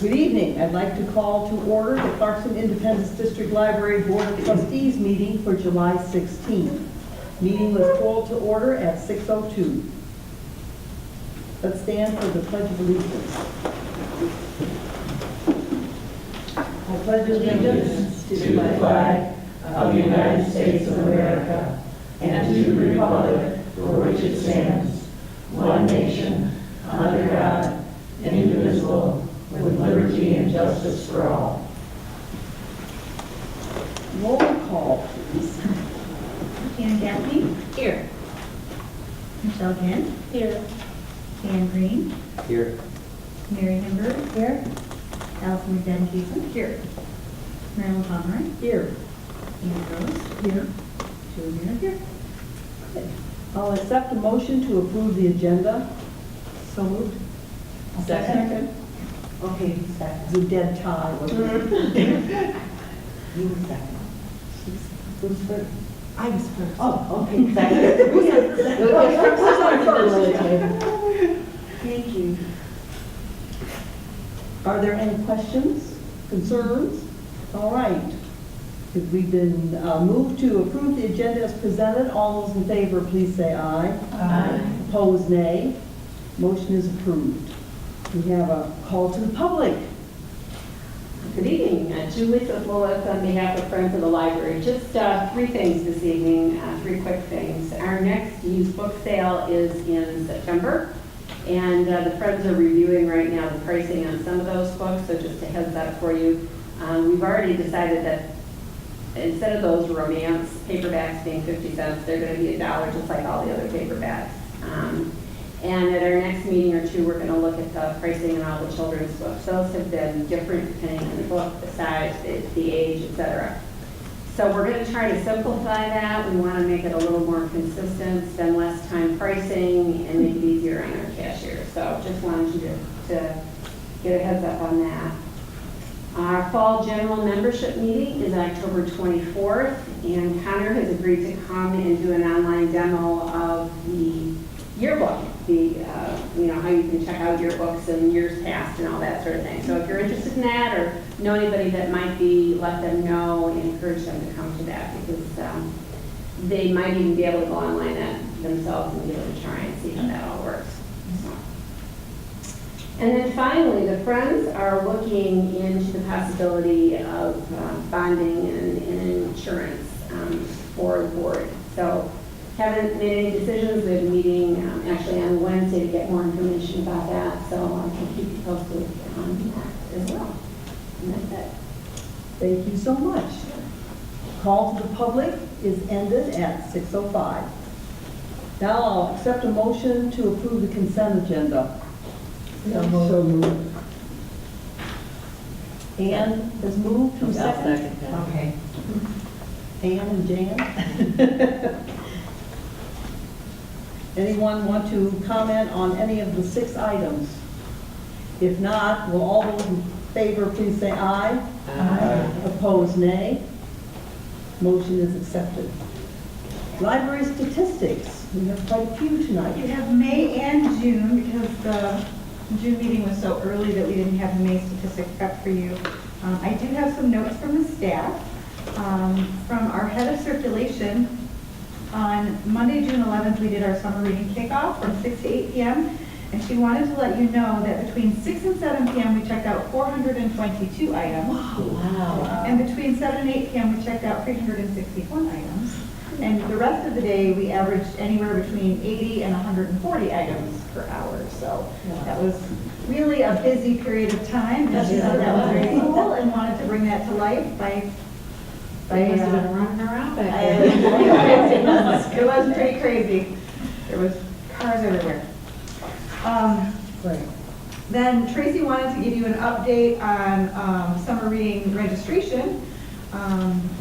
Good evening. I'd like to call to order the Clarkson Independence District Library Board of Trustees meeting for July 16th. Meeting was called to order at 6:02. Let's stand for the Pledge of Allegiance. I pledge allegiance to the flag of the United States of America and to the republic for which it stands, one nation, under God, indivisible, with liberty and justice for all. Roll call, please. Ann Gaffney. Here. Michelle Ginn. Here. Dan Green. Here. Mary Hemberg. Here. Allison McDevitt. Here. Marilyn Pomeroy. Here. Ann Rose. Here. Julie Miller. Here. Okay. I'll accept a motion to approve the agenda. So moved. Second. Okay, second. It's a dead tie. wasn't it? You were second. Who's first? I was first. Oh, okay, second. Thank you. Are there any questions, concerns? All right. We've been moved to approve the agenda as presented. All those in favor, please say aye. Aye. Opposed, nay. Motion is approved. We have a call to the public. Good evening. Julie Siswolith on behalf of Friends of the Library. Just three things this evening, three quick things. Our next used book sale is in September, and the Friends are reviewing right now the pricing on some of those books, so just a heads up for you. We've already decided that instead of those romance paperbacks being 50 cents, they're going to be $1, just like all the other paperbacks. And at our next meeting or two, we're going to look at the pricing on all the children's books. Those have been different depending on the book, the size, the age, etc. So we're going to try to simplify that. We want to make it a little more consistent, spend less time pricing, and make it easier on our cashier. So just wanted you to get a heads up on that. Our fall general membership meeting is October 24th, and Connor has agreed to come and do an online demo of the yearbook, how you can check out yearbooks in years past and all that sort of thing. So if you're interested in that or know anybody that might be, let them know and encourage them to come to that, because they might even be able to go online that themselves and give it a try and see how that all works. And then finally, the Friends are looking into the possibility of bonding and insurance for the board. So haven't made any decisions. We have a meeting actually on Wednesday to get more information about that. So I can keep you posted on that as well. And that's it. Thank you so much. Call to the public is ended at 6:05. Now I'll accept a motion to approve the consent agenda. So moved. Ann has moved. Who's second? Okay. Ann and Jan. Anyone want to comment on any of the 6 items? If not, will all those in favor please say aye? Aye. Opposed, nay. Motion is accepted. Library statistics. We have quite a few tonight. You have May and June, because the June meeting was so early that we didn't have the May statistic prep for you. I do have some notes from the staff. From our head of circulation, on Monday, June 11th, we did our summer reading kickoff from 6 to 8 p.m. And she wanted to let you know that between 6 and 7 p.m. we checked out 422 items. Wow. And between 7 and 8 p.m. we checked out 361 items. And the rest of the day we averaged anywhere between 80 and 140 items per hour. So that was really a busy period of time. And she thought that was very cool and wanted to bring that to life by Running around back it was pretty crazy. There was cars everywhere. Right. Then Tracy wanted to give you an update on summer reading registration.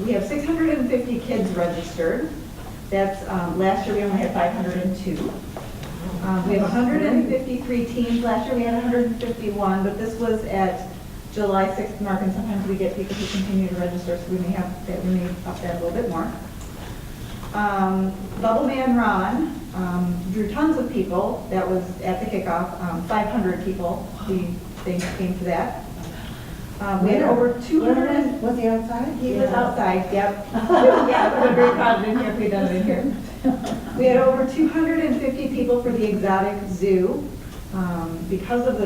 We have 650 kids registered. That's last year we only had 502. We have 153 teens. Last year we had 151, but this was at July 6th mark, and sometimes we get people who continue to register, so we may up that a little bit more. Bubble Man Ron drew tons of people. That was at the kickoff. 500 people, they came to that. We had over 200. Was he outside? He was outside, yep. Yeah, we would very proud of him here if we'd done it in here. We had over 250 people for the exotic zoo. Because of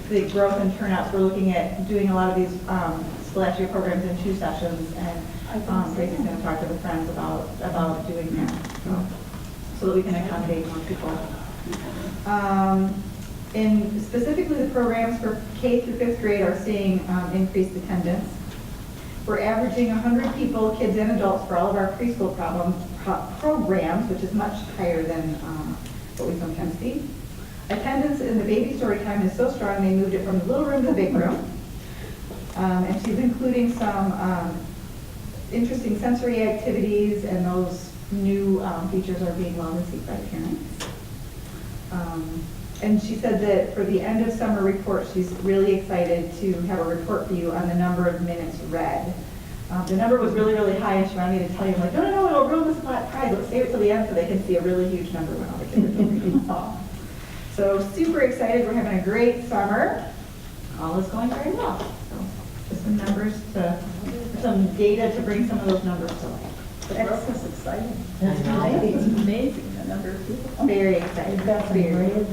the growth and turnouts, we're looking at doing a lot of these scholastic year programs in 2 sessions, and Grace is going to talk to the friends about doing that, so that we can accommodate more people. And specifically, the programs for K through 5th grade are seeing increased attendance. We're averaging 100 people, kids and adults, for all of our preschool programs, which is much higher than what we sometimes see. Attendance in the baby story time is so strong, they moved it from the little room to the big room. And she's including some interesting sensory activities, and those new features are being well received by parents. And she said that for the end of summer report, she's really excited to have a report for you on the number of minutes read. The number was really, really high, and she wanted me to tell you, I'm like, no, it'll ruin this prize. Let's save it till the end so they can see a really huge number when all the kids are reading. So super excited. We're having a great summer. All is going very well. So just some numbers some data to bring some of those numbers to life. The growth is exciting. That's amazing. It's amazing, the number of people. Very excited. We've got some brave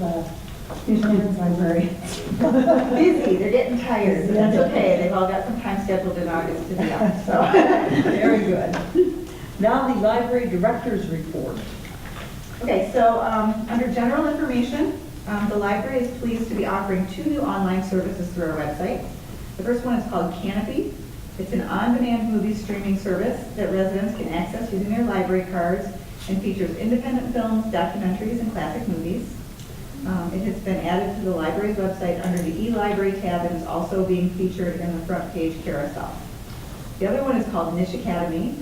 children's librarians. Busy, they're getting tired, but that's okay. They've all got some time scheduled in August to be up, so. Very good. Now the library director's report. Okay, so under general information, the library is pleased to be offering 2 new online services through our website. The first one is called Canopy. It's an on-demand movie streaming service that residents can access using their library cards, and features independent films, documentaries, and classic movies. It has been added to the library's website under the e-library tab, and is also being featured in the front page carousel. The other one is called Niche Academy.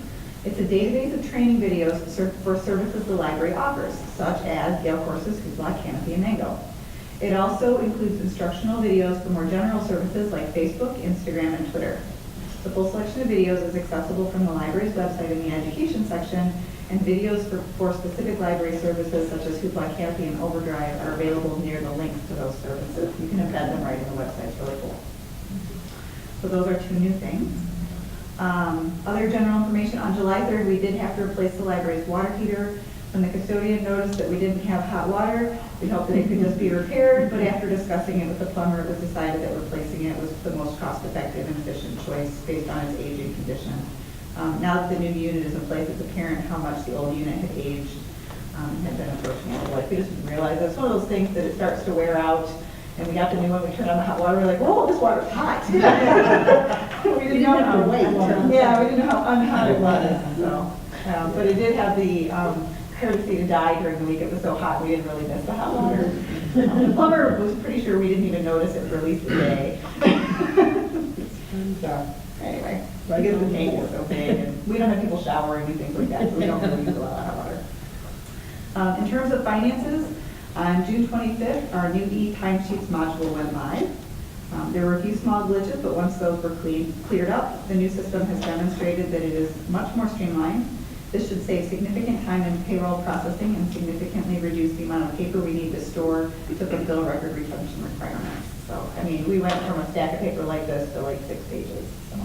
It's a database of training videos for services the library offers, such as Gale Courses, Hoopla, Canopy, and Mango. It also includes instructional videos for more general services like Facebook, Instagram, and Twitter. The full selection of videos is accessible from the library's website in the education section, and videos for specific library services such as Hoopla, Canopy, and Overdrive are available near the links to those services. You can embed them right in the website. It's really cool. So those are 2 new things. Other general information, on July 3rd, we did have to replace the library's water heater. When the custodian noticed that we didn't have hot water, we hoped that it could just be repaired, but after discussing it with the plumber, it was decided that replacing it was the most cost-effective and efficient choice based on its age and condition. Now that the new unit is in place, it's apparent how much the old unit had aged and had been approaching end of life. We just didn't realize. It's one of those things that it starts to wear out, and we got the new one, we turned on the hot water, we're like, whoa, this water's hot. We didn't know how to wait. Yeah, we didn't know how unhot it was. So, but it did have the courtesy to die during the week. It was so hot, we didn't really miss the hot water. The plumber was pretty sure we didn't even notice it for at least a day. So, anyway, I guess the tank is so big, and we don't have people showering and things like that, so we don't really use a lot of hot water. In terms of finances, on June 25th, our new e-timesheets module went live. There were a few small glitches, but once those were cleared up, the new system has demonstrated that it is much more streamlined. This should save significant time in payroll processing and significantly reduce the amount of paper we need to store to fulfill record retention requirements. So, I mean, we went from a stack of paper like this to like 6 pages. So,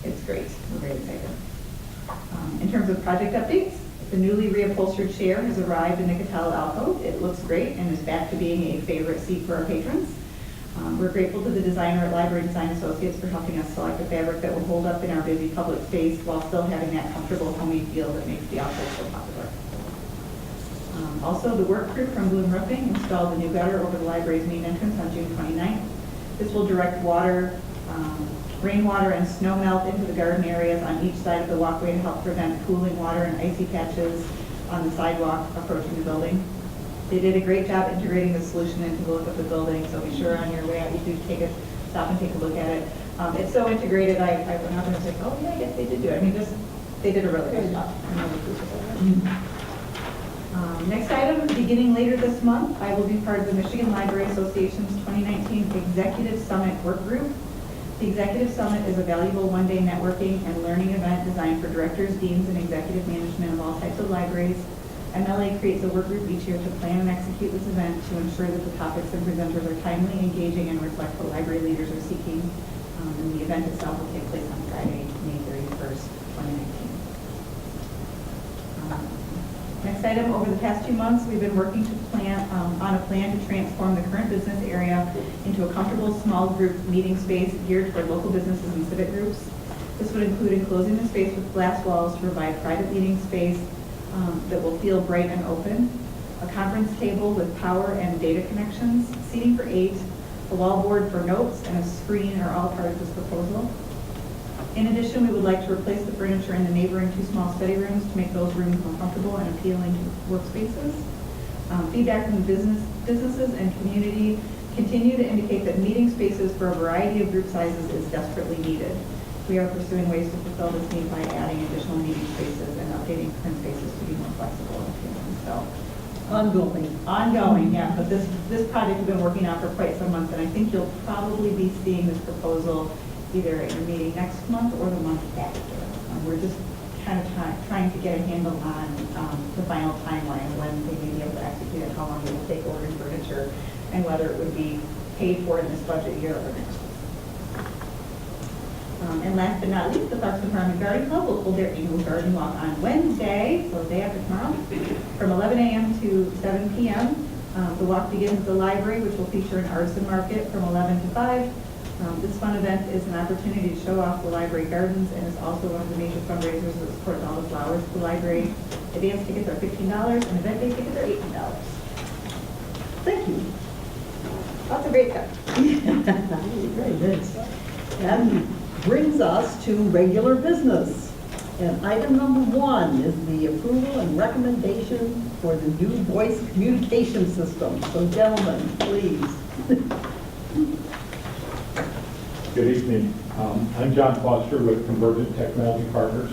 it's great. We're very excited. In terms of project updates, the newly reupholstered chair has arrived in the Cattell alcove. It looks great and is back to being a favorite seat for our patrons. We're grateful to the designer at Library Design Associates for helping us select a fabric that will hold up in our busy public space while still having that comfortable, homey feel that makes the outfit so popular. Also, the work crew from Bloom Roofing installed the new gutter over the library's main entrance on June 29th. This will direct water, rainwater, and snow melt into the garden areas on each side of the walkway to help prevent pooling water and icy patches on the sidewalk approaching the building. They did a great job integrating the solution into the look of the building, so be sure on your way out you do stop and take a look at it. It's so integrated, I went out there and said, oh yeah, I guess they did do it. I mean, they did a really good job. I'm really pleased with it. Next item, beginning later this month, I will be part of the Michigan Library Association's 2019 Executive Summit Work Group. The Executive Summit is a valuable one-day networking and learning event designed for directors, deans, and executive management of all types of libraries. MLA creates a work group each year to plan and execute this event to ensure that the topics and presenters are timely, engaging, and reflect what library leaders are seeking in the event itself will take place on Friday, May 31st, 2019. Next item, over the past 2 months, we've been working on a plan to transform the current business area into a comfortable small group meeting space geared toward local businesses and civic groups. This would include enclosing the space with glass walls to provide private meeting space that will feel bright and open, a conference table with power and data connections, seating for 8, a wall board for notes, and a screen are all part of this proposal. In addition, we would like to replace the furniture in the neighboring 2 small study rooms to make those rooms more comfortable and appealing to workspaces. Feedback from businesses and community continue to indicate that meeting spaces for a variety of group sizes is desperately needed. We are pursuing ways to fulfill this need by adding additional meeting spaces and updating current spaces to be more flexible and appealing. So, ongoing, yeah. But this project we've been working on for quite some months, and I think you'll probably be seeing this proposal either at your meeting next month or the month after. We're just kind of trying to get a handle on the final timeline, when they may be able to execute it, how long it will take ordering furniture, and whether it would be paid for in this budget year or next. And last but not least, the Parks Department Garden Club will hold their annual garden walk on Wednesday, so the day after tomorrow, from 11 a.m. to 7 p.m. The walk begins at the library, which will feature an artisan market from 11 to 5. This fun event is an opportunity to show off the library gardens, and is also one of the major fundraisers that supports all the flowers at the library. Advance tickets are $15 and event day tickets are $18. Thank you. Lots of great stuff. Very nice. And brings us to regular business. And item number 1 is the approval and recommendation for the new voice communication system. So gentlemen, please. Good evening. I'm John Foster with Convergent Technology Partners.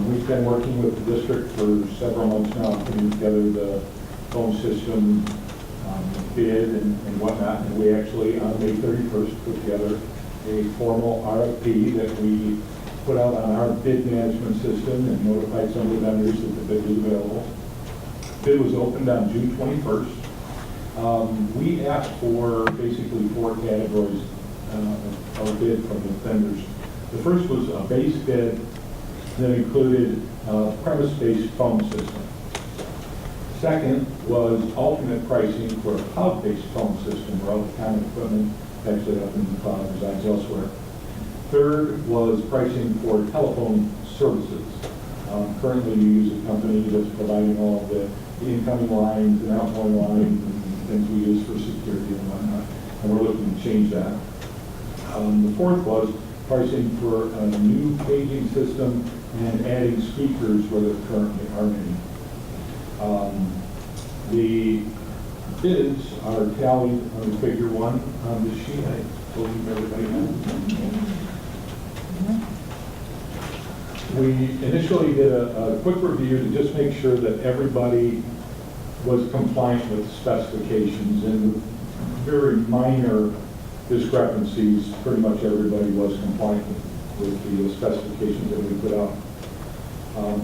We've been working with the district for several months now, putting together the phone system bid and whatnot. And we actually, on May 31st, put together a formal RFP that we put out on our bid management system and notified some of the vendors that the bid was available. Bid was opened on June 21st. We asked for basically 4 categories of bid from the vendors. The first was a base bid that included a premise-based phone system. Second was alternate pricing for a cloud-based phone system where all the common equipment actually up in the cloud resides elsewhere. Third was pricing for telephone services. Currently we use a company that's providing all of the incoming lines and outgoing lines and things we use for security and whatnot, and we're looking to change that. The fourth was pricing for a new paging system and adding speakers where there currently aren't any. The bids are tallied on figure 1 on the sheet. I believe everybody has. We initially did a quick review to just make sure that everybody was compliant with the specifications, and with very minor discrepancies, pretty much everybody was compliant with the specifications that we put out.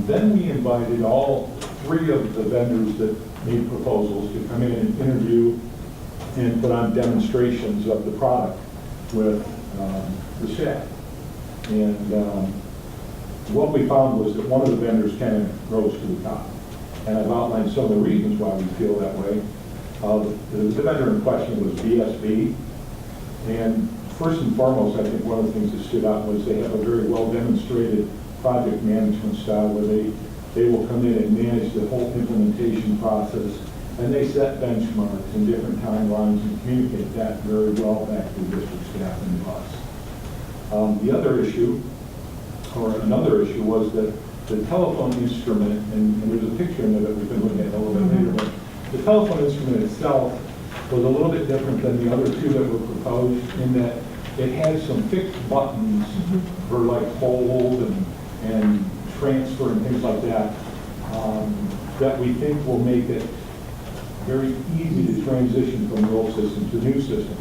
Then we invited all 3 of the vendors that made proposals to come in and interview and put on demonstrations of the product with the staff. And what we found was that one of the vendors kind of rose to the top. And I've outlined some of the reasons why we feel that way. The vendor in question was BSB. And first and foremost, I think one of the things that stood out was they have a very well demonstrated project management style where they will come in and manage the whole implementation process, and they set benchmarks and different timelines and communicate that very well back to the district staff and to us. The other issue, or another issue, was that the telephone instrument, and there's a picture in there that we've been looking at a little bit later, but the telephone instrument itself was a little bit different than the other 2 that were proposed, in that it had some fixed buttons for like hold and transfer and things like that, that we think will make it very easy to transition from the old system to the new system.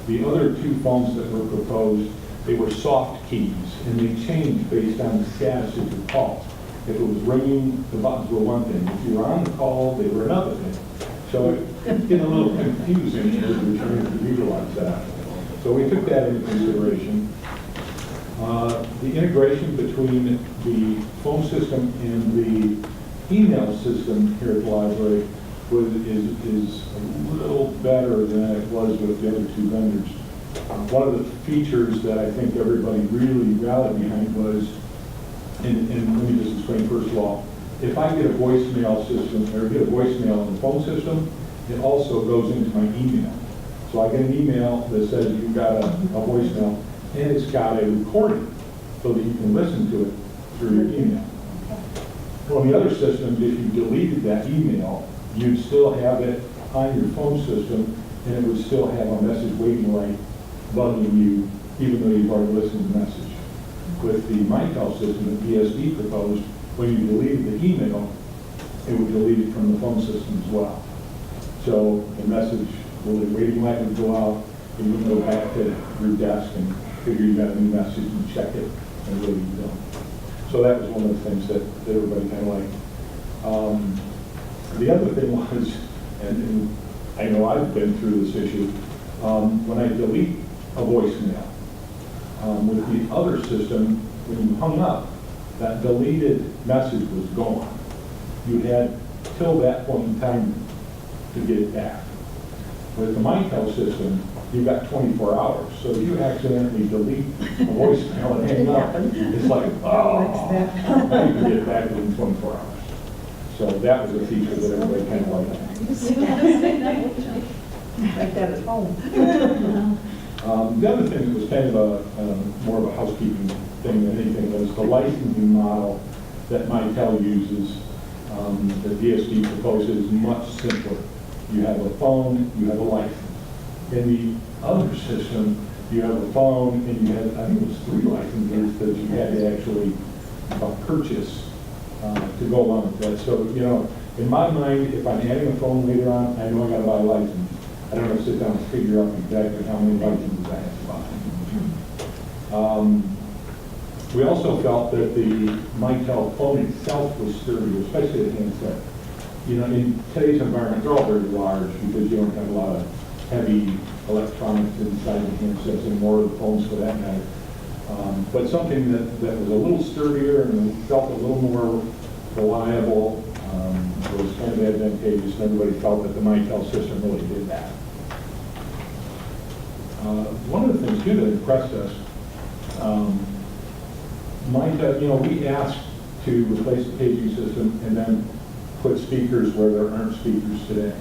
The other 2 phones that were proposed, they were soft keys, and they changed based on the status of your call. If it was ringing, the buttons were one thing. If you were on the call, they were another thing. So it get a little confusing as we're trying to utilize that. So we took that into consideration. The integration between the phone system and the email system here at the library is a little better than it was with the other two vendors. One of the features that I think everybody really rallied behind was, and let me just explain first of all, if I get a voicemail system, or get a voicemail in the phone system, it also goes into my email. So I get an email that says you've got a voicemail, and it's got a recording so that you can listen to it through your email. Well, in the other systems, if you deleted that email, you'd still have it on your phone system, and it would still have a message waiting light bugging you, even though you've already listened to the message. With the MyTel system that BSD proposed, when you deleted the email, it would delete it from the phone system as well. So the message, well, the waiting light would go out, and you would go back to your desk and figure you got a new message and check it, and really you don't. So that was one of the things that everybody kind of liked. The other thing was, and I know I've been through this issue, when I delete a voicemail, with the other system, when you hung up, that deleted message was gone. You had till that point in time to get it back. With the MyTel system, you've got 24 hours. So if you accidentally delete a voicemail and hang up, it's like, oh, now you can get it back within 24 hours. So that was a feature that everybody kind of liked. Like that at home. The other thing that was kind of more of a housekeeping thing than anything was the licensing model that MyTel uses. The DSD proposes much simpler. You have a phone, you have a license. In the other system, you have a phone and you had, I think it was 3 licenses that you had to actually purchase to go along with that. So, you know, in my mind, if I'm adding a phone later on, I know I got to buy a license. I don't have to sit down and figure out exactly how many licenses I have to buy. We also felt that the MyTel phone itself was sturdy, especially the handset. You know, in today's environment, they're all very large because you don't have a lot of heavy electronics inside the handsets anymore, the phones for that matter. But something that was a little sturdier and felt a little more reliable was kind of advantageous, and everybody felt that the MyTel system really did that. One of the things too that impressed us, MyTel, you know, we asked to replace the paging system and then put speakers where there aren't speakers today.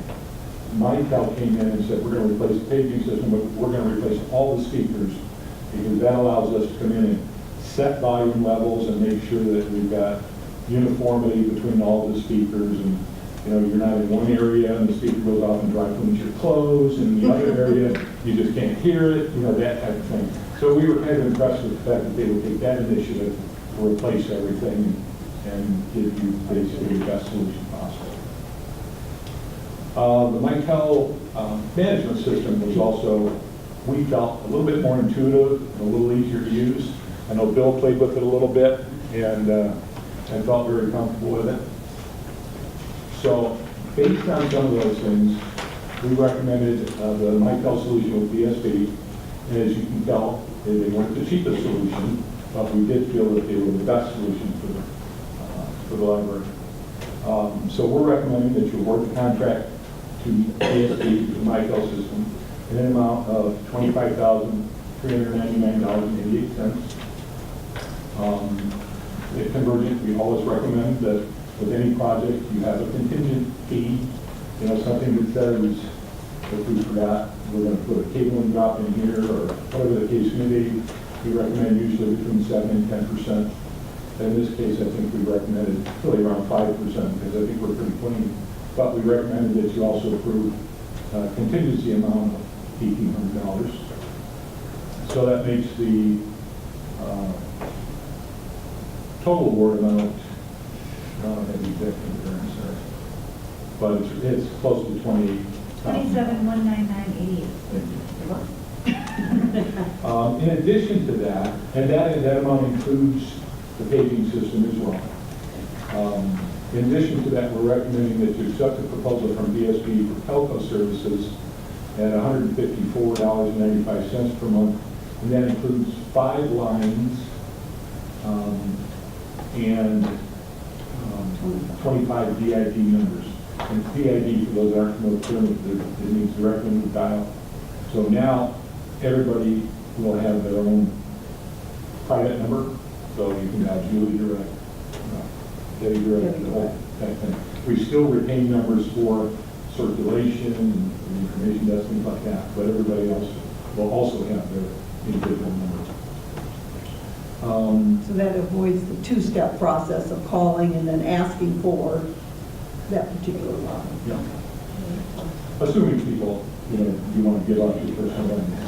MyTel came in and said, we're going to replace the paging system, but we're going to replace all the speakers because that allows us to come in and set volume levels and make sure that we've got uniformity between all the speakers, and you know, you're not in one area and the speaker goes off and dry cleans your clothes, and in the other area you just can't hear it, you know, that type of thing. So we were kind of impressed with the fact that they would take that initiative to replace everything and give you basically the best solution possible. The MyTel management system was also, we felt, a little bit more intuitive and a little easier to use. I know Bill played with it a little bit, and I felt very comfortable with it. So, based on some of those things, we recommended the MyTel solution with BSB, and as you can tell, they weren't the cheapest solution, but we did feel that they were the best solution for the library. So we're recommending that you award the contract to BSB, the MyTel system, in an amount of $25,399.88. At Convergent, we always recommend that with any project, you have a contingent fee, you know, something that says, if we forgot, we're going to put a cabling drop in here, or whatever the case may be. We recommend usually between 7 and 10%. In this case, I think we recommended really around 5% because I think we're pretty clean. But we recommended that you also approve a contingency amount of $1,800. So that makes the total award amount, I don't have the exact figure, I'm sorry, but it's close to 27,199.88. Thank you. In addition to that, and that amount includes the paging system as well. In addition to that, we're recommending that you accept the proposal from BSB for telco services at $154.95 per month, and that includes 5 lines and 25 DID numbers. And DID, for those who aren't familiar with it, means direct limited dial. So now everybody will have their own private number, so you can dial Julie direct, Debbie direct, the whole that thing. We still retain numbers for circulation and information desk, things like that, but everybody else will also have their individual numbers. So that avoids the two-step process of calling and then asking for that particular line. Yeah. Assuming people, you want to get off your personal line.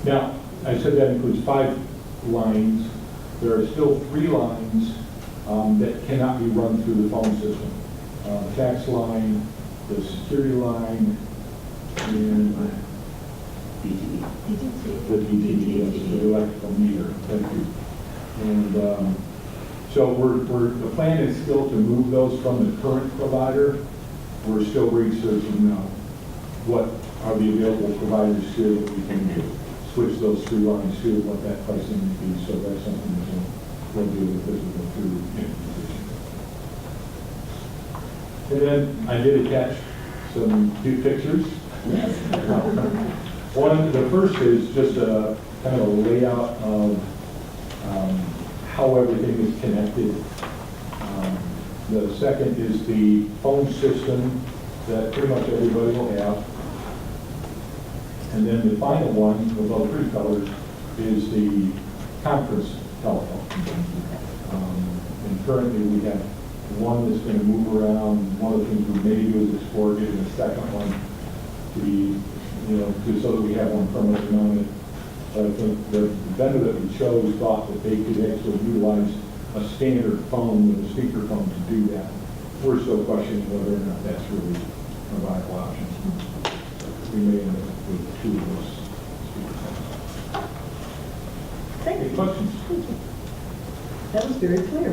Now, I said that includes 5 lines. There are still 3 lines that cannot be run through the phone system. The tax line, the security line, and the DTE, yes, the electrical meter. Thank you. And so the plan is still to move those from the current provider. We're still researching what are the available providers here that we can switch those 3 lines to, what that pricing would be. So that's something that we'll deal with as we go through the implementation. And then I did attach some cute pictures. The first is just a kind of a layout of how everything is connected. The second is the phone system that pretty much everybody will have. And then the final one, with all the pretty colors, is the conference telephone. And currently we have one that's going to move around. One of the things we may do is explore getting a second one to be, so that we have one permanently on it. But I think the vendor that we chose thought that they could actually utilize a standard phone with a speakerphone to do that. We're still questioning whether or not that's really a viable option. We may end up with 2 of those speakerphones. Any questions? That was very clear.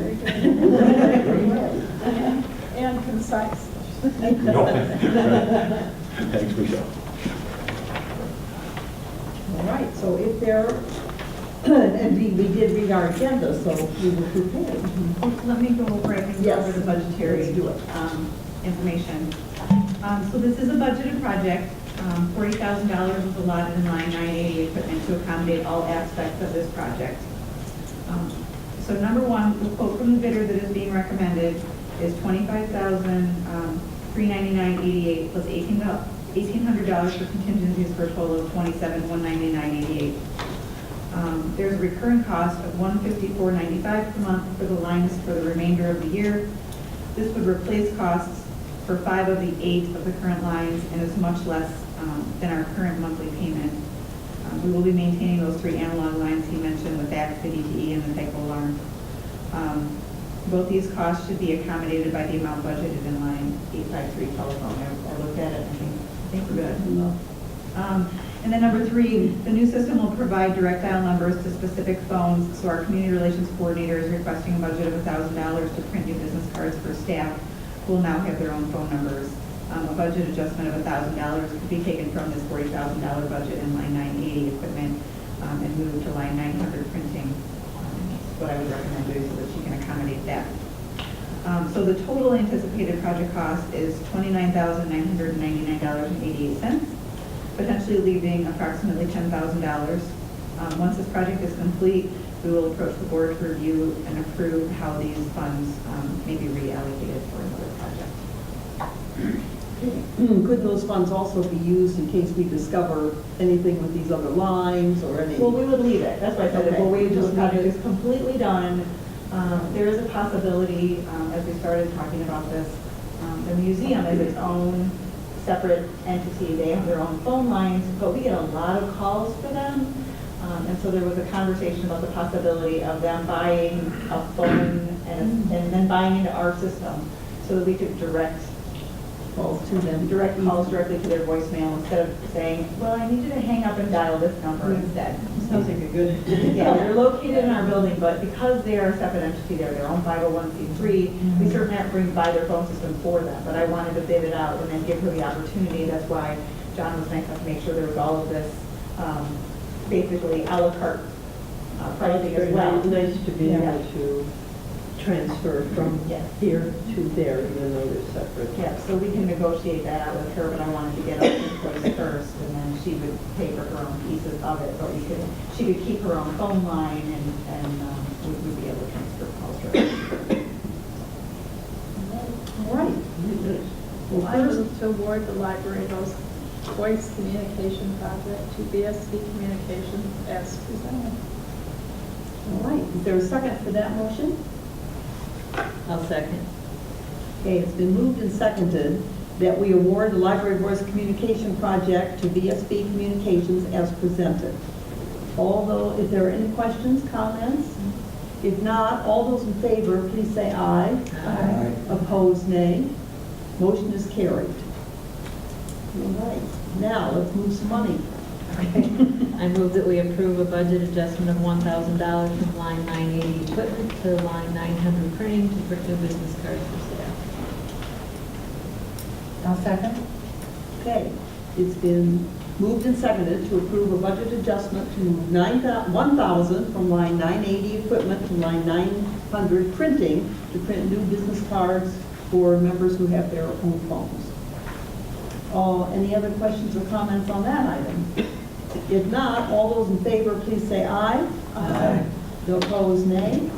And concise. Thanks, Michelle. All right, so if there, and we did read our agenda, so we were prepared. Let me go over, I think, Yes. over the budgetary Let's do it. information. So this is a budgeted project. $40,000 was allotted in line 980 equipment to accommodate all aspects of this project. So number 1, the quote from the bidder that is being recommended is $25,399.88 plus $1,800 for contingencies for a total of $27,199.88. There's a recurring cost of $154.95 per month for the lines for the remainder of the year. This would replace costs for 5 of the 8 of the current lines and is much less than our current monthly payment. We will be maintaining those 3 analog lines he mentioned with AX, the DTE, and the typo alarm. Both these costs should be accommodated by the amount budgeted in line 853 telephone. I looked at it and I think we're good. And then number 3, the new system will provide direct dial numbers to specific phones, so our community relations coordinator is requesting a budget of $1,000 to print new business cards for staff who will now have their own phone numbers. A budget adjustment of $1,000 could be taken from this $40,000 budget in line 980 equipment and moved to line 900 printing. What I would recommend doing so that you can accommodate that. So the total anticipated project cost is $29,999.88, potentially leaving approximately $10,000. Once this project is complete, we will approach the board to review and approve how these funds may be reallocated for another project. Could those funds also be used in case we discover anything with these other lines or any? Well, we would leave it. That's why I said, Okay. we'll wait until the Just project leave is completely done. There is a possibility, as we started talking about this, the museum is its own separate entity. They have their own phone lines, but we get a lot of calls for them. And so there was a conversation about the possibility of them buying a phone and then buying into our system so that we could direct calls to them. direct calls directly to their voicemail instead of saying, well, I need you to hang up and dial this number instead. Sounds like a good. Yeah, they're located in our building, but because they are a separate entity, they're their own 501c3, we certainly have to bring by their phone system for them, but I wanted to bid it out and then give her the opportunity. That's why John was nice enough to make sure there was all of this, basically a la carte pricing as well. Nice to be Yeah. able to transfer from Yes. here to there, even though they're separate. Yeah, so we can negotiate that out with her, but I wanted to get up in place first, and then she would pay for her own pieces of it, but she could keep her own phone line, and we would be able to transfer calls directly. All right. Well, I move to award the library those voice communication project to BSC Communications as presented. All right, is there a second for that motion? I'll second. Okay, it's been moved and seconded that we award the library voice communication project to VSB Communications as presented. Although, if there are any questions, comments? If not, all those in favor, please say aye. Aye. Opposed, nay. Motion is carried. All right, now let's move some money. I move that we approve a budget adjustment of $1,000 from line 980 equipment to line 900 printing to print new business cards for sale. I'll second. Okay, it's been moved and seconded to approve a budget adjustment to move 1,000 from line 980 equipment to line 900 printing to print new business cards for members who have their own phones. Any other questions or comments on that item? If not, all those in favor, please say aye. Aye. Those opposed, nay.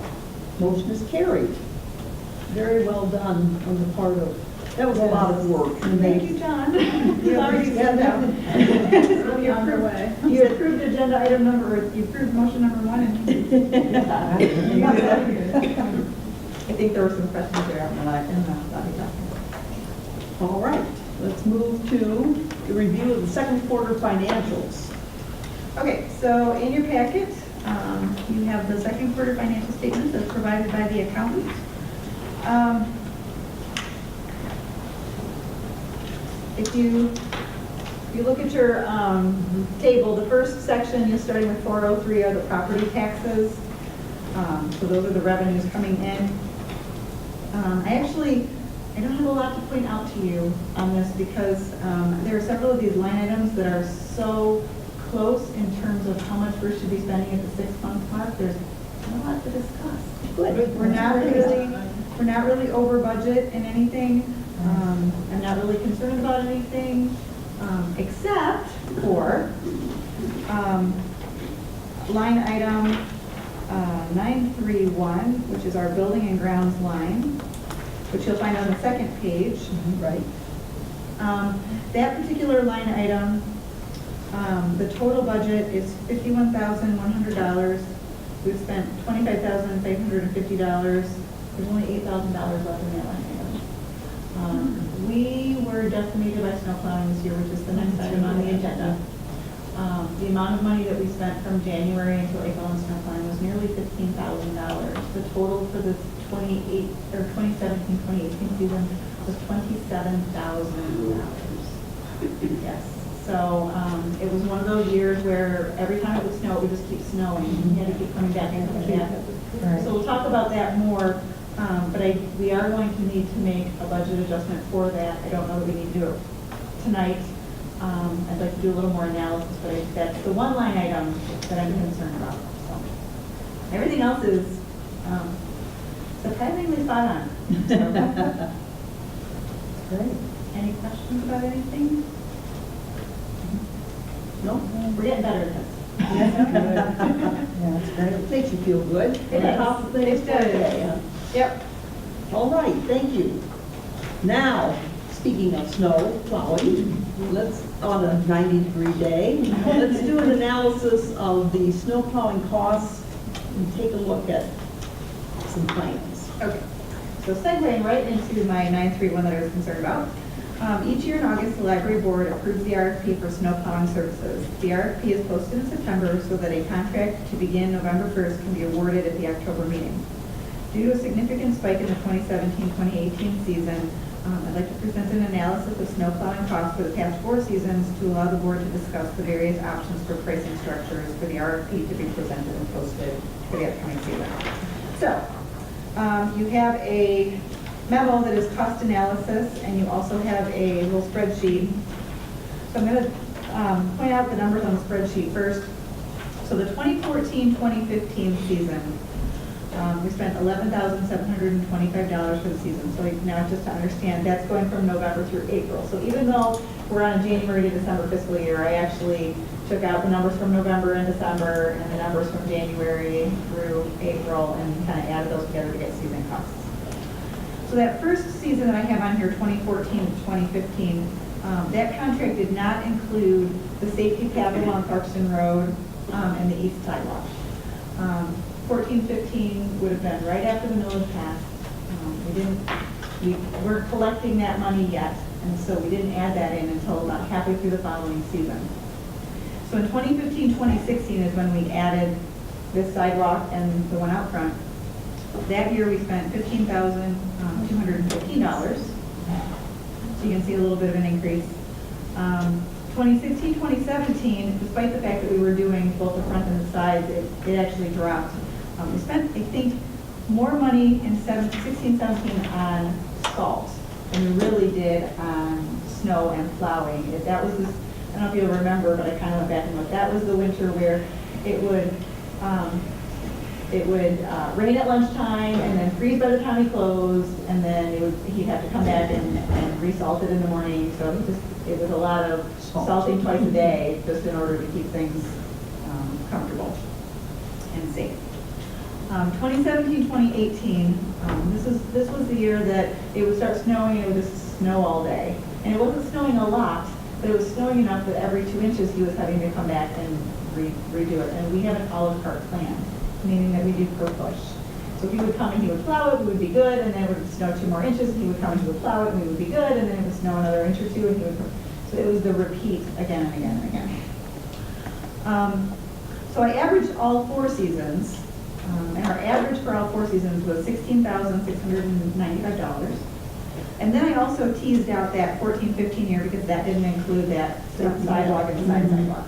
Motion is carried. Very well done on the part of, that was a lot of work. Thank you, John. It'll be on their way. You approved agenda item number, you approved motion number 1 and I think there were some questions there, and I'll be back. All right, let's move to the review of the second quarter financials. Okay, so in your packet, you have the second quarter financial statements as provided by the accountant. If you look at your table, the first section, you're starting with 403 are the property taxes. So those are the revenues coming in. I don't have a lot to point out to you on this because there are several of these line items that are so close in terms of how much we should be spending at the 6-month mark. There's not a lot to discuss. Good. We're not really over budget in anything. I'm not really concerned about anything, except for line item 931, which is our building and grounds line, which you'll find on the second page. Right. That particular line item, the total budget is $51,100. We've spent $25,550. There's only $8,000 left in that line item. We were decimated by snow plowing this year, which is the next item on the agenda. The amount of money that we spent from January until April on snow plowing was nearly $15,000. The total for the 2017-2018 season was $27,000. Yes. So it was one of those years where every time it would snow, it would just keep snowing. We had to keep coming back and coming back. So we'll talk about that more. But we are going to need to make a budget adjustment for that. I don't know that we need to do it tonight. I'd like to do a little more analysis, but that's the one line item that I'm concerned about. So everything else is surprisingly spot on. So, Great. any questions about anything? No? We're getting better at this. Yeah, that's great. It makes you feel good. It does. It does. Yeah. Yep. All right, thank you. Now, speaking of snow plowing, let's, on a 90-degree day, let's do an analysis of the snow plowing costs and take a look at some plans. Okay, so segueing right into my 931 that I was concerned about. Each year in August, the library board approves the RFP for snow plowing services. The RFP is posted in September so that a contract to begin November 1st can be awarded at the October meeting. Due to a significant spike in the 2017-2018 season, I'd like to present an analysis of snow plowing costs for the past 4 seasons to allow the board to discuss the various options for pricing structures for the RFP to be presented and posted for the upcoming season. So, you have a memo that is cost analysis, and you also have a little spreadsheet. So I'm going to point out the numbers on the spreadsheet first. So the 2014-2015 season, we spent $11,725 for the season. So now just to understand, that's going from November through April. So even though we're on a January to December fiscal year, I actually took out the numbers from November and December and the numbers from January through April and kind of added those together to get season costs. So that first season that I have on here, 2014 to 2015, that contract did not include the safety paddle on Clarkston Road and the east sidewalk. 14-15 would have been right after the millage passed. We weren't collecting that money yet, and so we didn't add that in until about halfway through the following season. So in 2015-2016 is when we added this sidewalk and the one out front. That year we spent $15,215. So you can see a little bit of an increase. 2016-2017, despite the fact that we were doing both the front and the sides, it actually dropped. We spent, I think, more money in 16-17 on salt than we really did on snow and plowing. That was this, I don't know if you'll remember, but I kind of went back and looked. That was the winter where it would rain at lunchtime and then freeze by the time he closed, and then he'd have to come back and resalt it in the morning. So it was a lot of salting twice a day just in order to keep things comfortable and safe. 2017-2018, this was the year that it would start snowing, and it would just snow all day. And it wasn't snowing a lot, but it was snowing enough that every 2 inches he was having to come back and redo it. And we have an olive cart plan, meaning that we do per push. So he would come and he would plow it, we would be good, and then it would snow 2 more inches, and he would come and he would plow it, and we would be good, and then it would snow another inch or 2, and he would. So it was the repeat again and again and again. So I averaged all 4 seasons, and our average for all 4 seasons was $16,695. And then I also teased out that 14-15 year because that didn't include that sidewalk and side sidewalk.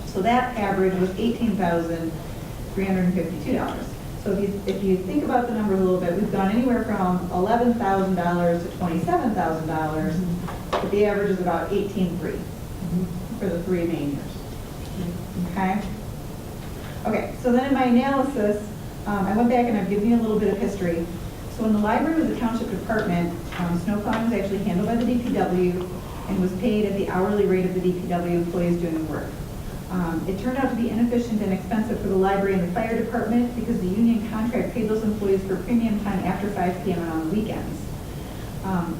So that average was $18,352. So if you think about the numbers a little bit, we've gone anywhere from $11,000 to $27,000, but the average is about $18,300 for the 3 main years. Okay? Okay, so then in my analysis, I went back and I've given you a little bit of history. So when the library was a township department, snow plowing was actually handled by the DPW and was paid at the hourly rate of the DPW employees doing the work. It turned out to be inefficient and expensive for the library and the fire department because the union contract paid those employees for premium time after 5 p.m. and on the weekends.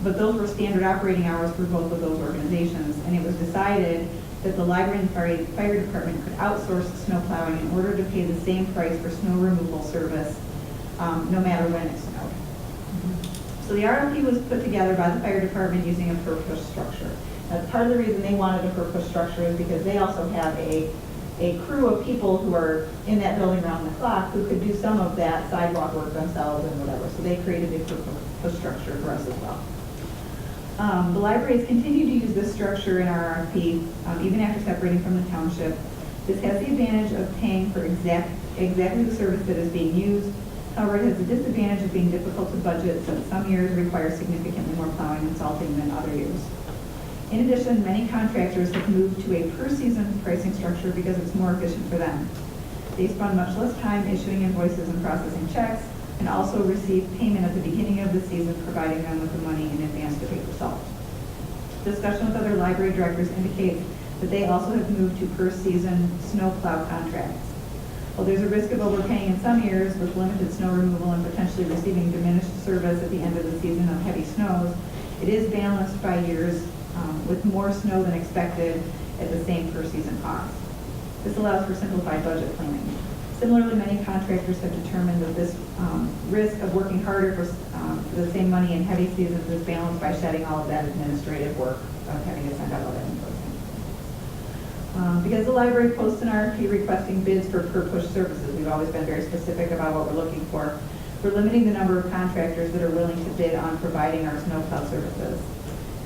But those were standard operating hours for both of those organizations, and it was decided that the library and fire department could outsource snow plowing in order to pay the same price for snow removal service no matter when it snowed. So the RFP was put together by the fire department using a per push structure. Now, part of the reason they wanted a per push structure is because they also have a crew of people who are in that building around the clock who could do some of that sidewalk work themselves and whatever. So they created a per push structure for us as well. The library has continued to use this structure in our RFP, even after separating from the township. This has the advantage of paying for exactly the service that is being used. However, it has the disadvantage of being difficult to budget since some years require significantly more plowing and salting than other years. In addition, many contractors have moved to a per-season pricing structure because it's more efficient for them. They spend much less time issuing invoices and processing checks, and also receive payment at the beginning of the season, providing them with the money in advance to pay for salt. Discussion with other library directors indicates that they also have moved to per-season snow plow contracts. While there's a risk of overpaying in some years with limited snow removal and potentially receiving diminished service at the end of the season of heavy snows, it is balanced by years with more snow than expected at the same per-season cost. This allows for simplified budget planning. Similarly, many contractors have determined that this risk of working harder for the same money in heavy seasons is balanced by shedding all of that administrative work of having to send out all that invoicing. Because the library posts an RFP requesting bids for per push services, we've always been very specific about what we're looking for. We're limiting the number of contractors that are willing to bid on providing our snowplow services.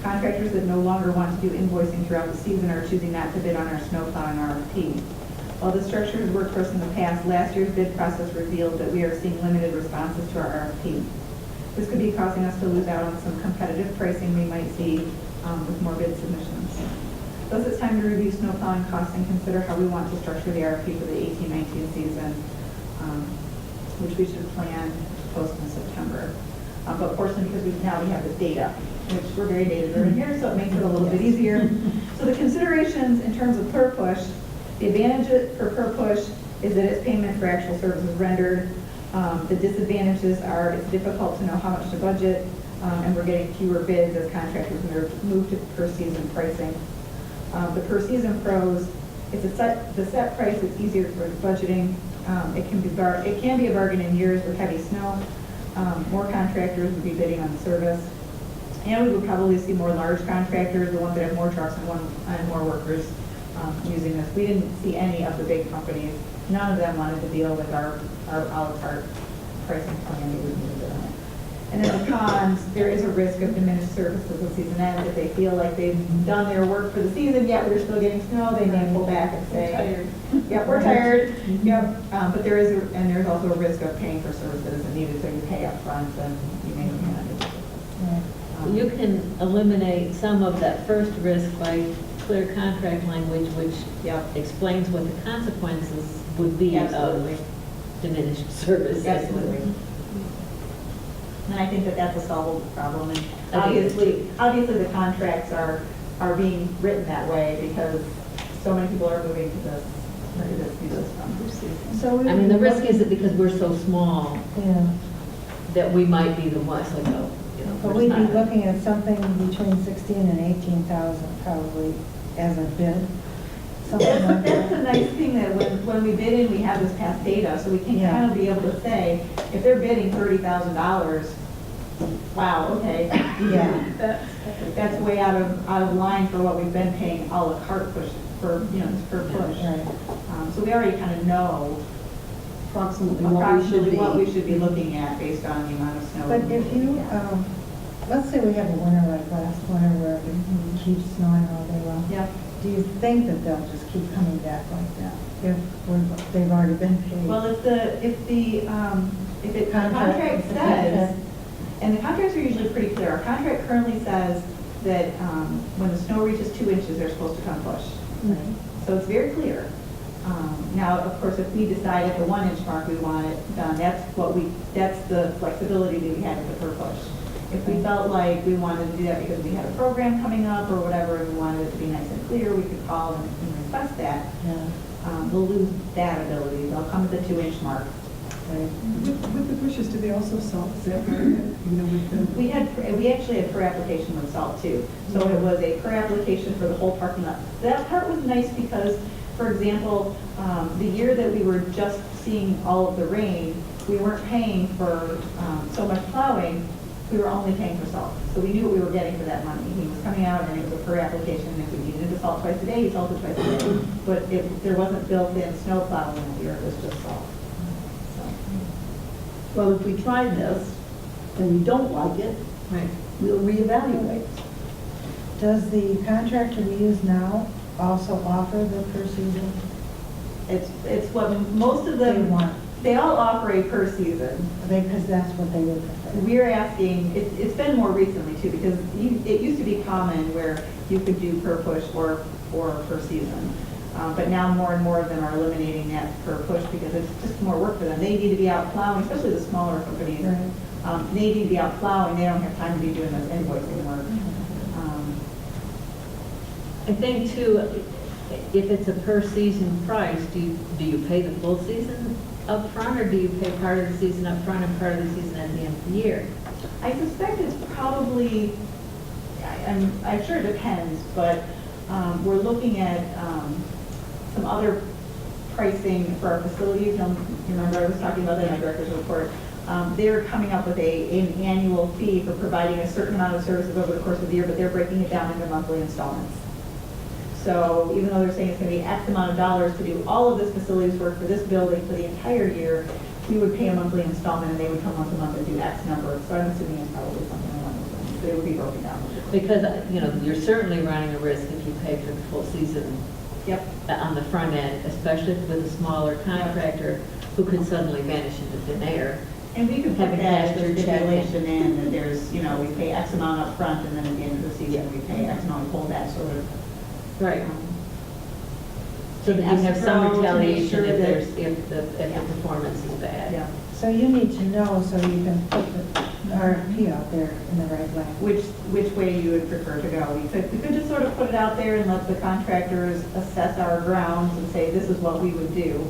Contractors that no longer want to do invoicing throughout the season are choosing not to bid on our snowplow and RFP. While this structure has worked for us in the past, last year's bid process revealed that we are seeing limited responses to our RFP. This could be causing us to lose out on some competitive pricing we might see with more bid submissions. Thus, it's time to review snowplowing costs and consider how we want to structure the RFP for the 18-19 season, which we should plan to post in September. But fortunately, because now we have the data, which we're very data-driven here, so it makes it a little bit easier. So the considerations in terms of per push, the advantage for per push is that it's payment for actual services rendered. The disadvantages are it's difficult to know how much to budget, and we're getting fewer bids as contractors move to per season pricing. The per season pros, the set price is easier for budgeting. It can be a bargain in years with heavy snow. More contractors would be bidding on the service. And we would probably see more large contractors, the ones that have more trucks and more workers using this. We didn't see any of the big companies. None of them wanted to deal with our a la carte pricing plan. They wouldn't use it on it. And then the cons, there is a risk of diminished services as the season ends. If they feel like they've done their work for the season, yet we're still getting snow, they may pull back and say, yep, we're tired. Yep. But there's also a risk of paying for service that isn't needed, so you pay up front and you may not get it. You can eliminate some of that first risk by clear contract language, which explains what the consequences would be of diminished service. Absolutely. And I think that that's a solvable problem. And obviously the contracts are being written that way because so many people are moving to this new system. So I mean, the risk is that because we're so small, that we might be the ones like, oh, you know. But we're we'd just be not- looking at something between 16 and 18,000 probably as a bid. Something like That's the that. nice thing that when we bid in, we have this past data, so we can Yeah. kind of be able to say, if they're bidding $30,000, wow, okay. Yeah. That's way out of line for what we've been paying a la carte push for, this per push. Right. So we already kind of know Approximately approximately what we should be. should be looking at based on the amount of snow. But if you, let's say we have a winter like last winter where it keeps snowing all day long. Yep. Do you think that they'll just keep coming back like that if they've already been paid? Well, if the contract says, Okay. and the contracts are usually pretty clear. Our contract currently says that when the snow reaches 2 inches, they're supposed to come push. Right. So it's very clear. Now, of course, if we decide at the 1 inch mark we want it done, that's the flexibility that we had with the per push. If we felt like we wanted to do that because we had a program coming up or whatever, and we wanted it to be nice and clear, we could call and request that. Yeah. We'll lose that ability. They'll come at the 2 inch mark. Right. With the bushes, do they also salt? Is that part of it? With the. We actually had per application with salt too. So it was a per application for the whole parking lot. That part was nice because, for example, the year that we were just seeing all of the rain, we weren't paying for so much plowing, we were only paying for salt. So we knew what we were getting for that money. He was coming out and it was a per application, and if we needed to salt twice a day, he salted twice a day. But there wasn't built-in snow plowing that year, it was just salt. Well, if we try this and we don't like it, Right. we'll reevaluate. Does the contractor we use now also offer the per season? It's what most of They them want, they all offer a per season. because that's what they would prefer. We're asking, it's been more recently too, because it used to be common where you could do per push or per season. But now more and more of them are eliminating that per push because it's just more work for them. They need to be out plowing, especially the smaller companies. Right. They need to be out plowing, they don't have time to be doing those invoicing work. I think too, if it's a per season price, do you pay the full season up front, or do you pay part of the season up front and part of the season at the end of the year? I suspect it's probably, I'm sure it depends, but we're looking at some other pricing for our facilities. Remember, I was talking about that in my director's report. They're coming up with an annual fee for providing a certain amount of services over the course of the year, but they're breaking it down into monthly installments. So even though they're saying it's going to be X amount of dollars to do all of this facilities work for this building for the entire year, we would pay a monthly installment and they would come once a month and do X number. So I'm assuming it's probably something along those lines, but it would be broken down. Because, you're certainly running a risk if you pay for the full season Yep. on the front end, especially with a smaller contractor who could suddenly vanish into thin air. And we could put Having that cashed your as a check in. stipulation in, that there's, we pay X amount up front, and then at the end of the season, we pay X amount, hold that sort of. Right. um, So that you have some escrow to make retaliation sure if that- the performance is bad. Yeah, So you need to know so you can put the RFP out there in the right way. which way you would prefer to go. We could just sort of put it out there and let the contractors assess our grounds and say, this is what we would do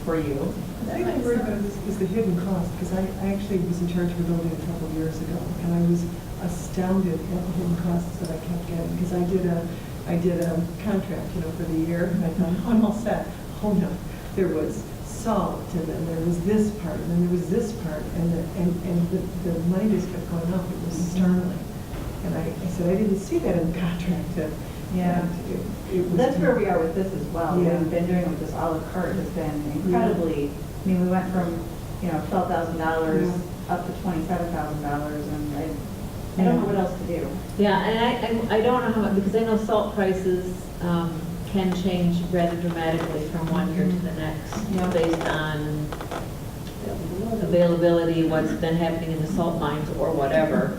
for you. The thing I'm worried about is the hidden cost, because I actually was in charge of a building a couple of years ago, and I was astounded at the hidden costs that I kept getting, because I did a contract, for the year, and I thought, oh, I'm all set. Oh, no, there was salt, and then there was this part, and then there was this part, and the money just kept going up. It was startling. And I said, I didn't see that in the contract. Yeah. And it was. That's where we are with this as well. Yeah. What we've been doing with this à la carte has been incredibly, we went from, $12,000 up to $27,000, and I don't know what else to do. Yeah, and I don't know how much, because I know salt prices can change rather dramatically from one year to the next, Yeah. based on availability, what's been happening in the salt mines or whatever.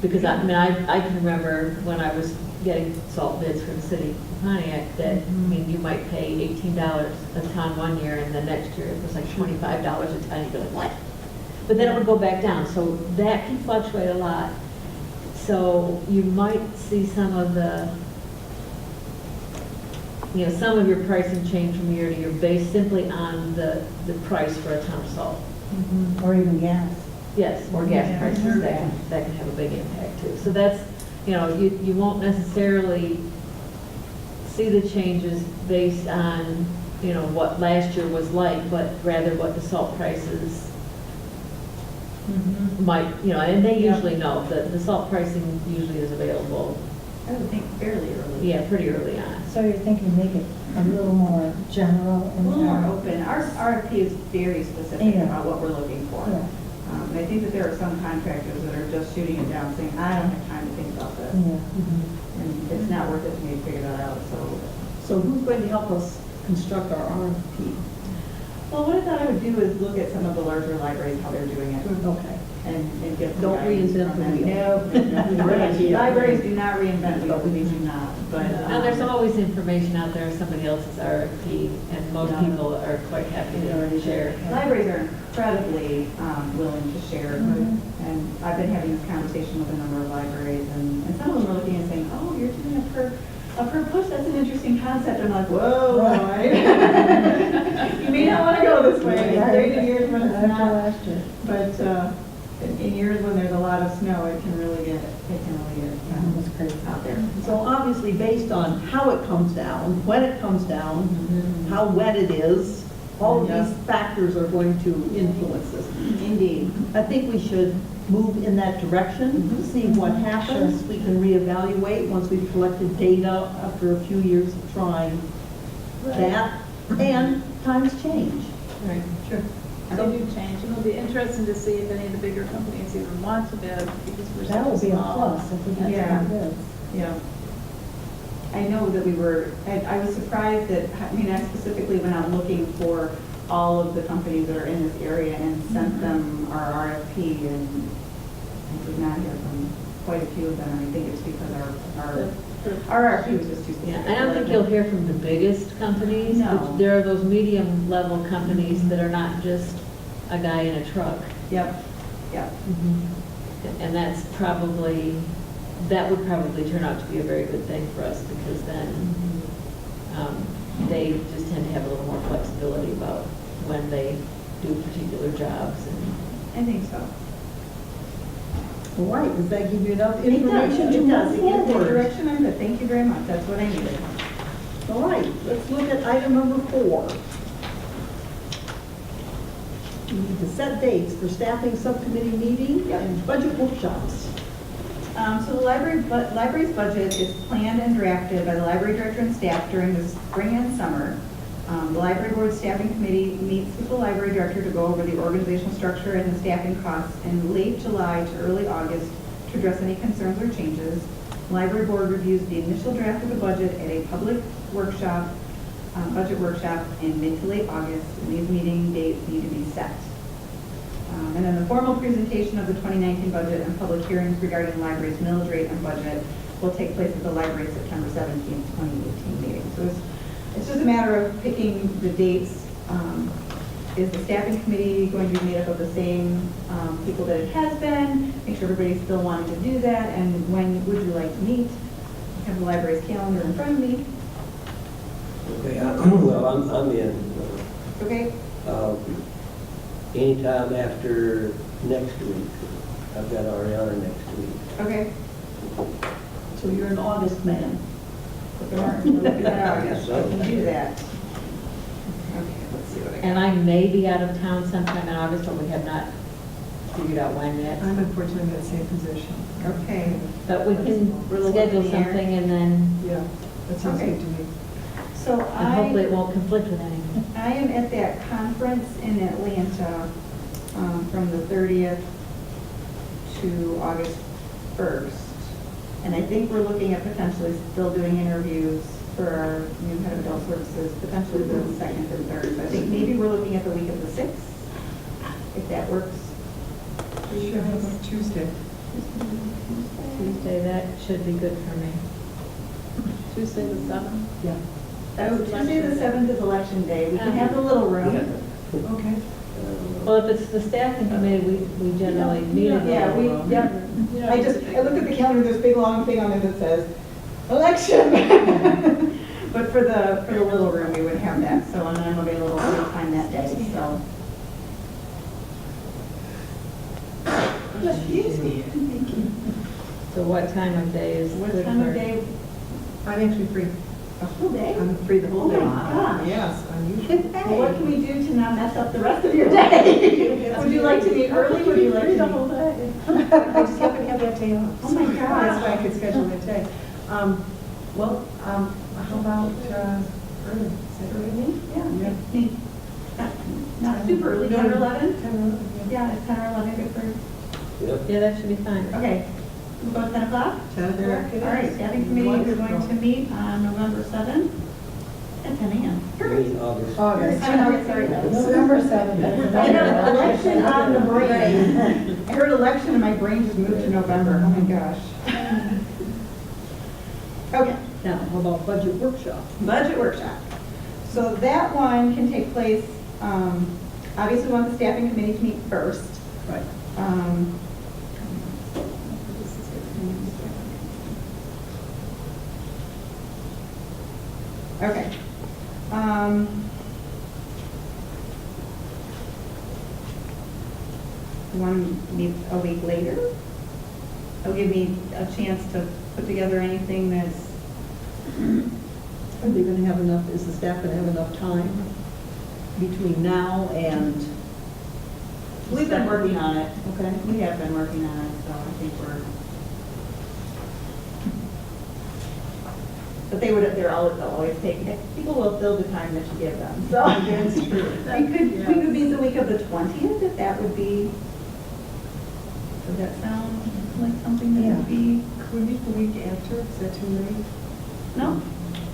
Because I can remember when I was getting salt bids from the city of Pontiac, that, you might pay $18 a ton one year, and the next year it was like $25 a ton, you'd be like, what? But then it would go back down, so that can fluctuate a lot. So you might see some of some of your pricing change from year to year based simply on the price for a ton of salt. Or even gas. Yes, or gas Yeah, prices, sure. that can have a big impact too. So that's, you won't necessarily see the changes based on, what last year was like, but rather what the salt prices might, and they usually know, the salt pricing usually is available, I would think fairly early. yeah, pretty early on. So you're thinking make it a little more general A and. little more open. Our RFP is very specific Yeah. about what we're looking for. Yeah, And I think that there are some contractors that are just shooting it down, saying, I don't have time to think about this. yeah. And it's not worth it to me to figure that out, so. So who's going to help us construct our RFP? Well, what I thought I would do is look at some of the larger libraries, how they're doing it, Okay. and get some Don't guidance reinvent from the them. wheel. No, libraries do not reinvent the wheel, we do not, but. And there's always information out there, somebody else's RFP, and most Yeah. people are quite happy to share. Libraries are incredibly willing to share, Mhm. and I've been having this conversation with a number of libraries, and some of them are looking and saying, oh, you're doing a per push, that's an interesting concept. I'm like, whoa, you may not want to go this way. It's great in years when it's After not, last year. but in years when there's a lot of snow, it can really get That's crazy. out there. So obviously, based on how it comes down, when it comes down, how wet it is, all of Yeah. these factors are going to influence this. Indeed. I think we should move in that direction, see what happens. We can reevaluate once we've collected data after a few years of trying that. And times change. Right. Sure. They do change, and it'll be interesting to see if any of the bigger companies even want to bid, because we're That so would be a small. plus if we get Yeah. some bids. Yeah. I know that I was surprised that, I specifically went out looking for all of the companies that are in this area and sent them our RFP, and I did not hear from quite a few of them, and I think it's because our RFP was just too Yeah, specific. I don't think you'll hear from the biggest companies. No. But there are those medium-level companies that are not just a guy in a truck. Yep, yep. And that would probably turn out to be a very good thing for us, because then they just tend to have a little more flexibility about when they do particular jobs. And I think so. All right, does that give you enough It information to does. move It gives the forward? direction I'm good. Thank you very much. That's what I needed. All right, let's look at item number 4. We need to set dates for staffing subcommittee meeting Yep. and budget workshops. So the library's budget is planned and drafted by the library director and staff during the spring and summer. The library board staffing committee meets with the library director to go over the organizational structure and the staffing costs in late July to early August to address any concerns or changes. Library board reviews the initial draft of the budget at a public workshop, budget workshop in mid to late August, and these meeting dates need to be set. And then the formal presentation of the 2019 budget and public hearings regarding the library's millage rate and budget will take place at the library's September 17th, 2018 meeting. So it's just a matter of picking the dates. Is the staffing committee going to be made up of the same people that it has been? Make sure everybody's still wanting to do that, and when would you like to meet? I have the library's calendar in front of me. Okay, well, I'm in. Okay, Anytime after next week. I've got Ariana next week. okay. So you're an August man. Look at August. I can do that. Okay, let's see what I got. And I may be out of town sometime in August, but we have not figured out when yet. I'm unfortunately in that same position. Okay, But we can We're looking schedule in the air. something and then, Yeah, that sounds Okay. good to me. so and hopefully it won't conflict with anything. I am at that conference in Atlanta from the 30th to August 1st. And I think we're looking at potentially still doing interviews for our new head of adult services, potentially the 2nd and 3rd. So I think maybe we're looking at the week of the 6th, if that works. Sure, how about Tuesday? Tuesday, that should be good for me. Tuesday the 7th? Yeah. Oh, Tuesday the 7th is election day. We can have the little room. Okay. Well, if it's the staffing committee, we generally meet in the Yeah, little room. Yeah. I looked at the calendar, there's a big long thing on it that says, election. But for the little room, we would have that, so, and I'm available anytime that day, so. Excuse me. So what time of day is What good time of for- day? I'm actually free. A full day? I'm free the whole Oh day. my gosh. Yes, unusual. Well, what can we do to not mess up the rest of your day? Would you like to meet early? Would you like to the meet? whole day. I just happen to have that day off. Oh my So that's why I gosh. could schedule that day. How about early? Is that early? Yeah. Not super early, 10 or 11? 10 or 11, yeah. Yeah, it's 10 or 11, good for, Yep. Yeah, that should be fine. okay. We'll go 10 o'clock? 10 o'clock it All right, is. staffing committee is going to meet on November 7th at 10 a.m. Perfect. Meet August. I'm sorry. November 7th. I have election on the brain. I heard election and my brain just moved to November. Oh my gosh. Okay, Now, how about budget workshop? budget workshop. So that one can take place, obviously we want the staffing committee to meet first. Right. Okay. You want to meet a week later? It'll give me a chance to put together anything that's, Are they gonna have enough, is the staff gonna have enough time between now and? we've been working on it. Okay. We have been working on it, so I think we're. But they'll always take, people will fill the time that you give them, so. That's true. We could be the week of the 20th, if that would be, does that sound like something that would be, Could we meet the week after? Is that too late? no?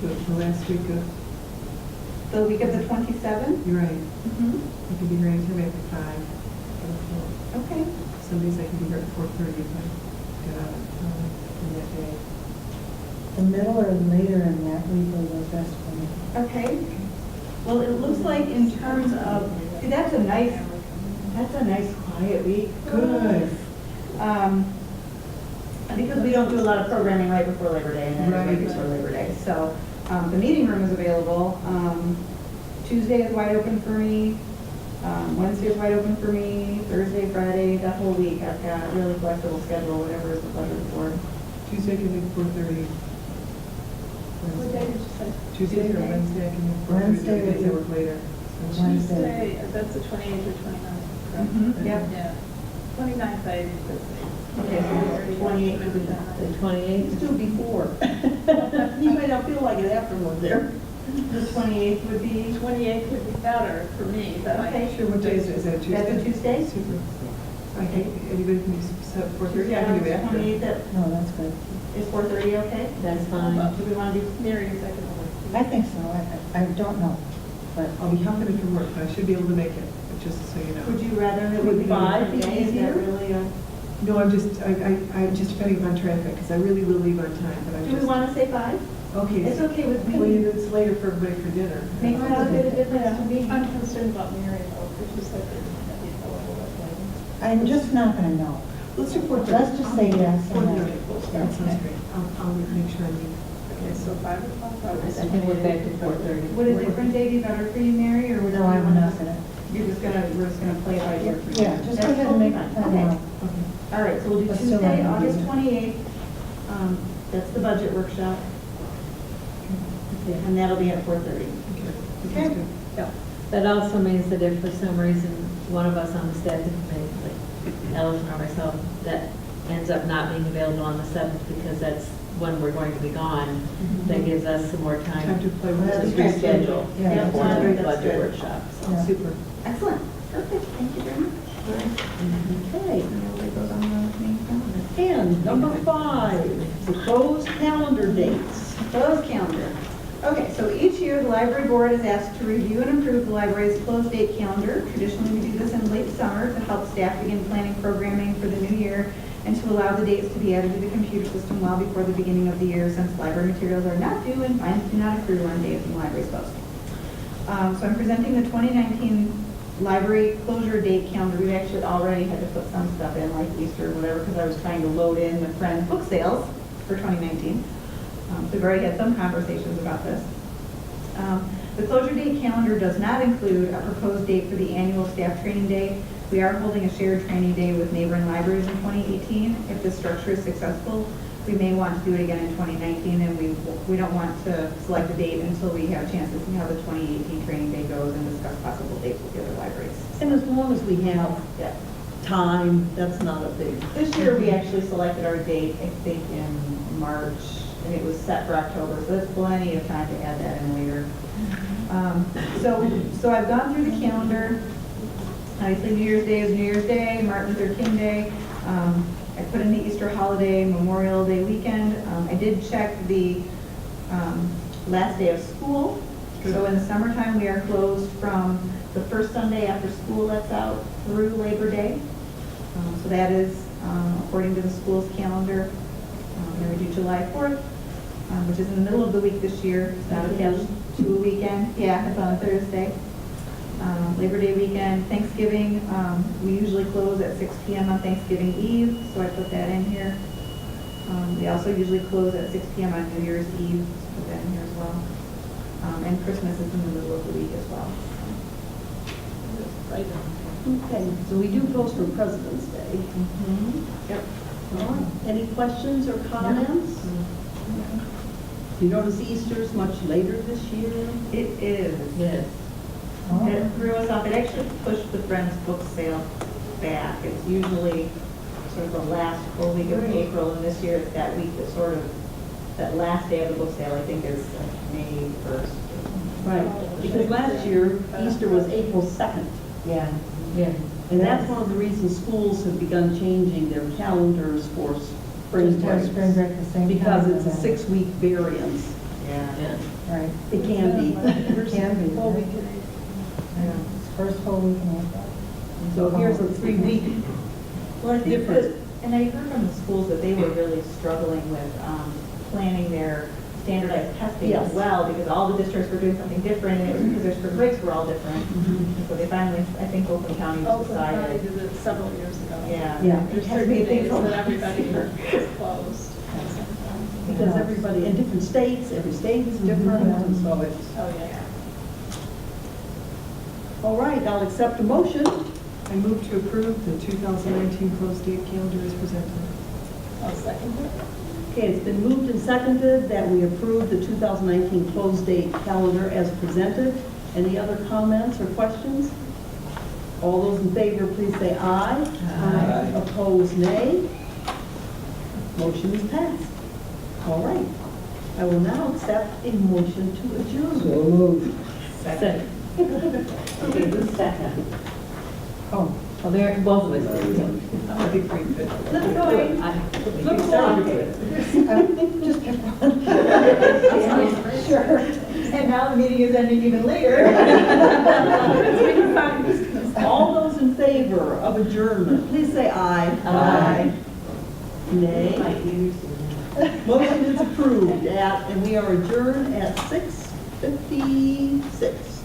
The last week of, The week of the 27th? you're right. Mhm. I could be here anytime after 5. Okay. Some days I can be here at 4:30 if I get out in that day. The middle or later in that week are the best for me. Okay. Well, it looks like in terms of, see, that's a nice quiet week. Good. Because we don't do a lot of programming right before Labor Day and then right Right. before Labor Day. So, the meeting room is available. Tuesday is wide open for me. Wednesday is wide open for me. Thursday, Friday, that whole week, I've got a really flexible schedule, whatever is the pleasure for. Tuesday can be 4:30. What day did you say? Tuesday or Wednesday I can be 4:30. Wednesday The days I would work later. So- Tuesday, that's the 28th or 29th, correct? Mhm, yep. Yeah. 29th, I usually say. Okay, so 28th would be The 28th? Let's do it before. You might not feel like it afterwards there. The 28th would be, 28th would be better for me, but I Okay. Sure, what day is it? Is that a Tuesday? that's a Tuesday? Super. Okay, anybody can set 4:30? I can do it after. 28th, at- No, that's good. is 4:30 okay? That's fine. Do we want to do, Mary, is that I think so. I don't know, but I'll be hopping from work, but I should be able to make it, but just so you know. would you rather that we Would do a 5 be different day? Is that easier? really a? No, I'm just depending on traffic, because I really will leave on time, but I Do we just. want to say 5? Okay. It's okay with Well, me. it's later for everybody for dinner. Makes a bit of difference to me. I'm concerned about Mary, though, because she said they're going to be available at later. I'm just not gonna know. Let's do 4:30. Let's just say yes. and then- 4:30. That sounds great. I'll make sure I leave. Okay, so 5 o'clock. I think we're back to 4:30. Would a different day be better for you, Mary, or would No, you I'm want not us- gonna. We're just gonna play it by ear for you. Yeah, just go That's ahead and make totally it fine. time Okay. out. All right, so we'll do Let's still Tuesday, have it. August 28th. That's the budget workshop. And that'll be at 4:30. Okay. Sounds good. Yeah. That also means that if for some reason one of us on the staff committee, like Ellen or myself, that ends up not being available on the 7th because that's when we're going to be gone, that gives us some more time Time to play with to it. Okay. reschedule Yeah, for that's the good. budget workshop. So. Yeah. Super. Excellent. Perfect. Thank you very much. Okay. And we'll leave those on the main calendar. And number 5, proposed calendar dates. Closed calendar. Okay, so each year, the library board is asked to review and approve the library's closed date calendar. Traditionally, we do this in late summer to help staff begin planning programming for the new year and to allow the dates to be added to the computer system well before the beginning of the year, since library materials are not due and fines do not accrue on days when the library is closed. So I'm presenting the 2019 library closure date calendar. We've actually already had to put some stuff in, like Easter or whatever, because I was trying to load in the Friends book sales for 2019. So we've already had some conversations about this. The closure date calendar does not include a proposed date for the annual staff training day. We are holding a shared training day with neighboring libraries in 2018. If this structure is successful, we may want to do it again in 2019, and we don't want to select a date until we have a chance to see how the 2018 training day goes and discuss possible dates with the other libraries. And as long as we have Yeah. time, that's not a big. This year, we actually selected our date, I think, in March, and it was set for October, so there's plenty of time to add that in later. So I've gone through the calendar. Obviously, New Year's Day is New Year's Day, Martin Luther King Day. I put in the Easter holiday, Memorial Day weekend. I did check the last day of school. So in the summertime, we are closed from the first Sunday after school lets out through Labor Day. So that is according to the school's calendar. Then we do July 4th, which is in the middle of the week this year. It's not attached to a weekend. Yeah, it's on a Thursday. Labor Day weekend, Thanksgiving, we usually close at 6 p.m. on Thanksgiving Eve, so I put that in here. We also usually close at 6 p.m. on New Year's Eve, so put that in here as well. And Christmas is in the middle of the week as well. Right. Okay, so we do close for President's Day. Yep. All right. Any questions or comments? You notice Easter's much later this year? It is. Yes. It threw us off. It actually pushed the Friends book sale back. It's usually sort of the last full week of April, and this year it's that week that sort of, that last day of the book sale, I think, is May 1st. Right, because last year, Easter was April 2nd. Yeah. Yeah. And that's one of the reasons schools have begun changing their calendars for spring Just have spring break. break the same time. Because it's a as 6-week variance. Yeah. Yeah. that. Right. It can be. It can be. Full week in April. Yeah. It's first whole week in April. So here's a 3-week Well, I think difference. that, and I heard from the schools that they were really struggling with planning their standardized testing Yes. as well, because all the districts were doing something different, and it was because their spring breaks were all different. And so they finally, I think Oakland County Oakland County decided. did it several years ago. Yeah. Yeah. There's It has certain made days things a that lot everybody easier. is closed at some time. Because everybody, in different states, every state is different, and so it's. Oh, yeah. All right, I'll accept a motion. I move to approve the 2019 closed date calendar as presented. I'll second it. Okay, it's been moved and seconded that we approve the 2019 closed date calendar as presented. Any other comments or questions? All those in favor, please say aye. Aye. Opposed, nay. Motion is passed. All right. I will now accept a motion to adjourn. So moved. Second. Okay, who's second? Oh, Well, there, both of us. I'm a big green fit. let's go. Look along. Just pick one. Sure. And now the meeting is ending even later. All those in favor of adjournment, please say aye. Aye. Nay. Motion is approved and we are adjourned at 6:56.